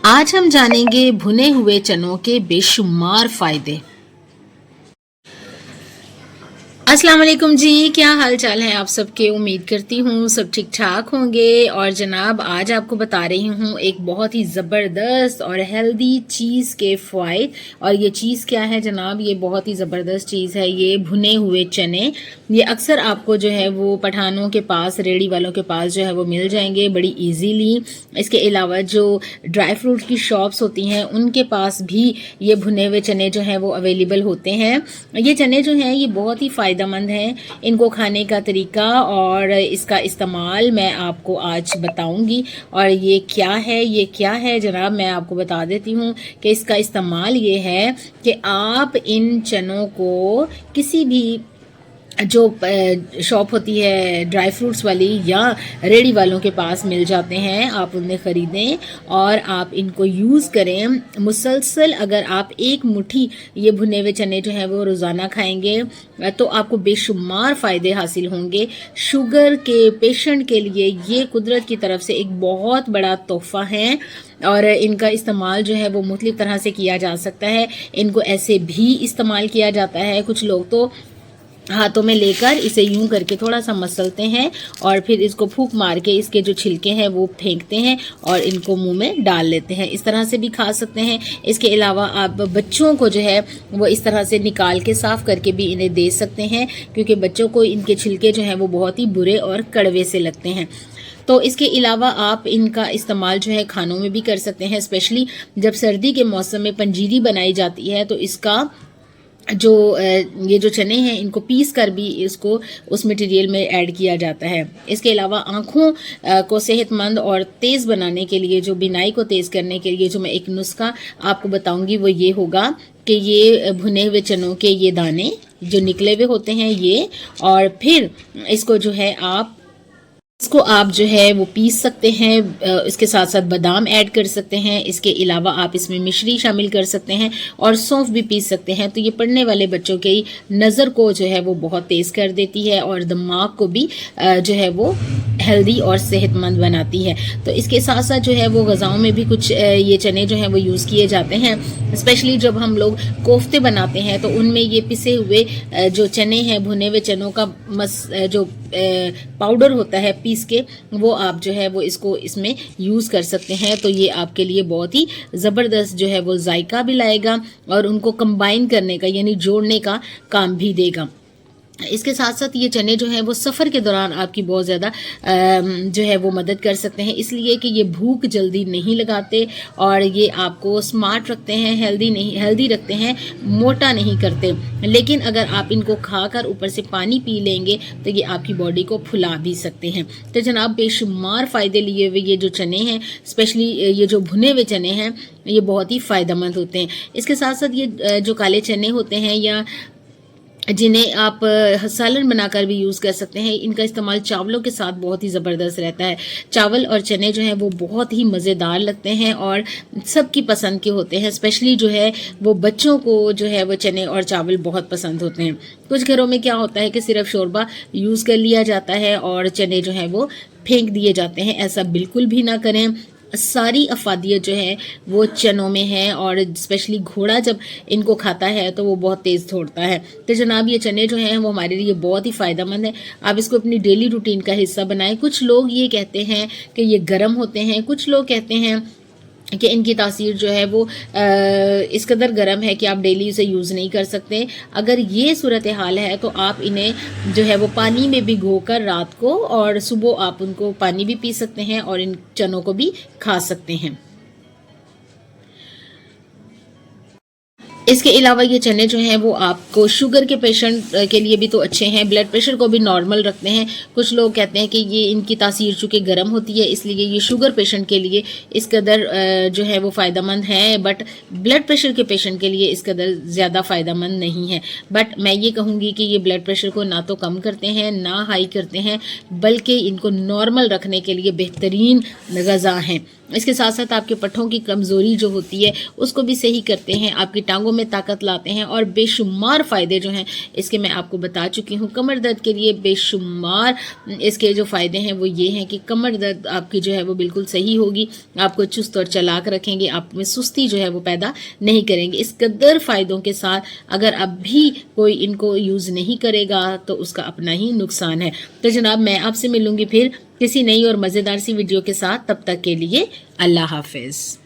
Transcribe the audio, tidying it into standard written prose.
आज हम जानेंगे भुने हुए चनों के बेशुमार फायदे। अस्सलाम वालेकुम जी, क्या हाल चाल है आप सबके। उम्मीद करती हूँ सब ठीक ठाक होंगे। और जनाब आज आपको बता रही हूँ एक बहुत ही ज़बरदस्त और हेल्दी चीज़ के फ़ायदे। और ये चीज़ क्या है जनाब, ये बहुत ही ज़बरदस्त चीज़ है, ये भुने हुए चने। ये अक्सर आपको जो है वो पठानों के पास, रेडी वालों के पास जो है वो मिल जाएंगे बड़ी ईजीली। इसके अलावा जो ड्राई फ्रूट की शॉप्स होती हैं उनके पास भी ये भुने हुए चने जो हैं वो अवेलेबल होते हैं। ये चने जो हैं ये बहुत ही फ़ायदेमंद हैं। इनको खाने का तरीका और इसका इस्तेमाल मैं आपको आज बताऊंगी। और ये क्या है जनाब, मैं आपको बता देती हूँ कि इसका इस्तेमाल ये है कि आप इन चनों को किसी भी जो शॉप होती है ड्राई फ्रूट्स वाली या रेडी वालों के पास मिल जाते हैं, आप उन्हें ख़रीदें और आप इनको यूज़ करें मुसलसल। अगर आप एक मुट्ठी ये भुने हुए चने जो हैं वो रोज़ाना खाएंगे तो आपको बेशुमार फ़ायदे हासिल होंगे। शुगर के पेशेंट के लिए ये कुदरत की तरफ से एक बहुत बड़ा तोहफ़ा है और इनका इस्तेमाल जो है वो मुख्तलिफ़ तरह से किया जा सकता है। इनको ऐसे भी इस्तेमाल किया जाता है, कुछ लोग तो हाथों में लेकर इसे यूं करके थोड़ा सा मसलते हैं और फिर इसको फूंक मार के इसके जो छिलके हैं वो फेंकते हैं और इनको मुंह में डाल लेते हैं। इस तरह से भी खा सकते हैं। इसके अलावा आप बच्चों को जो है वो इस तरह से निकाल के साफ़ करके भी इन्हें दे सकते हैं, क्योंकि बच्चों को इनके छिलके जो हैं वो बहुत ही बुरे और कड़वे से लगते हैं। तो इसके अलावा आप इनका इस्तेमाल जो है खानों में भी कर सकते हैं। स्पेशली जब सर्दी के मौसम में पंजीरी बनाई जाती है तो इसका जो ये जो चने हैं इनको पीस कर भी इसको उस मटेरियल में ऐड किया जाता है। इसके अलावा आँखों को सेहतमंद और तेज़ बनाने के लिए, जो बिनाई को तेज़ करने के लिए जो मैं एक नुस्खा आपको बताऊंगी वो ये होगा कि ये भुने हुए चनों के ये दाने जो निकले हुए होते हैं ये, और फिर इसको जो है इसको आप जो है वो पीस सकते हैं। इसके साथ साथ बादाम ऐड कर सकते हैं। इसके अलावा आप इसमें मिश्री शामिल कर सकते हैं और सौंफ भी पीस सकते हैं। तो ये पढ़ने वाले बच्चों की नज़र को जो है वो बहुत तेज़ कर देती है और दिमाग को भी जो है वो हेल्दी और सेहतमंद बनाती है। तो इसके साथ साथ जो है वो ग़िज़ाओं में भी कुछ ये चने जो हैं वो यूज़ किए जाते हैं। स्पेशली जब हम लोग कोफ्ते बनाते हैं तो उनमें ये पिसे हुए जो चने हैं, भुने हुए चनों का जो पाउडर होता है पीस के, वो आप जो है वो इसको इसमें यूज़ कर सकते हैं। तो ये आपके लिए बहुत ही ज़बरदस्त जो है वो जायका भी लाएगा और उनको कंबाइन करने का यानी जोड़ने का काम भी देगा। इसके साथ साथ ये चने जो हैं वो सफ़र के दौरान आपकी बहुत ज़्यादा जो है वो मदद कर सकते हैं, इसलिए कि ये भूख जल्दी नहीं लगाते और ये आपको स्मार्ट रखते हैं, हेल्दी रखते हैं, मोटा नहीं करते। लेकिन अगर आप इनको खाकर ऊपर से पानी पी लेंगे तो ये आपकी बॉडी को फुला भी सकते हैं। तो जनाब बेशुमार फ़ायदे लिए हुए ये जो चने हैं, स्पेशली ये जो भुने हुए चने हैं, ये बहुत ही फ़ायदेमंद होते हैं। इसके साथ साथ ये जो काले चने होते हैं या जिन्हें आप सालन बनाकर भी यूज़ कर सकते हैं, इनका इस्तेमाल चावलों के साथ बहुत ही ज़बरदस्त रहता है। चावल और चने जो हैं वो बहुत ही मज़ेदार लगते हैं और सबकी पसंद के होते हैं। स्पेशली जो है वो बच्चों को जो है वो चने और चावल बहुत पसंद होते हैं। कुछ घरों में क्या होता है कि सिर्फ शोरबा यूज़ कर लिया जाता है और चने जो हैं वो फेंक दिए जाते हैं। ऐसा बिल्कुल भी ना करें। सारी अफादियत जो है वो चनों में है और स्पेशली घोड़ा जब इनको खाता है तो वो बहुत तेज़ दौड़ता है। तो जनाब ये चने जो हैं वो हमारे लिए बहुत ही फ़ायदेमंद है। आप इसको अपनी डेली रूटीन का हिस्सा बनाएं। कुछ लोग ये कहते हैं कि ये गर्म होते हैं, कुछ लोग कहते हैं कि इनकी तासीर जो है वो इस कदर गर्म है कि आप डेली इसे यूज़ नहीं कर सकते। अगर ये सूरत हाल है तो आप इन्हें जो है वो पानी में भिगोकर रात को और सुबह आप उनको पानी भी पी सकते हैं और इन चनों को भी खा सकते हैं। इसके अलावा ये चने जो हैं वो आपको शुगर के पेशेंट के लिए भी तो अच्छे हैं, ब्लड प्रेशर को भी नॉर्मल रखते हैं। कुछ लोग कहते हैं कि ये इनकी तासीर चूँकि गर्म होती है इसलिए ये शुगर पेशेंट के लिए इस कदर जो है वो फ़ायदेमंद है, बट ब्लड प्रेशर के पेशेंट के लिए इस कदर ज़्यादा फ़ायदेमंद नहीं है। बट मैं ये कहूँगी कि ये ब्लड प्रेशर को ना तो कम करते हैं ना हाई करते हैं, बल्कि इनको नॉर्मल रखने के लिए बेहतरीन ग़िज़ा हैं। इसके साथ साथ आपके पट्ठों की कमज़ोरी जो होती है उसको भी सही करते हैं, आपकी टांगों में ताकत लाते हैं और बेशुमार फ़ायदे जो हैं इसके मैं आपको बता चुकी हूँ। कमर दर्द के लिए बेशुमार इसके जो फ़ायदे हैं वो ये हैं कि कमर दर्द आपकी जो है वो बिल्कुल सही होगी, आपको चुस्त और चालाक रखेंगे, आप में सुस्ती जो है वो पैदा नहीं करेंगे। इस कदर फ़ायदों के साथ अगर अब भी कोई इनको यूज़ नहीं करेगा तो उसका अपना ही नुकसान है। तो जनाब मैं आपसे मिलूँगी फिर किसी नई और मज़ेदार सी वीडियो के साथ, तब तक के लिए अल्लाह हाफ़िज़।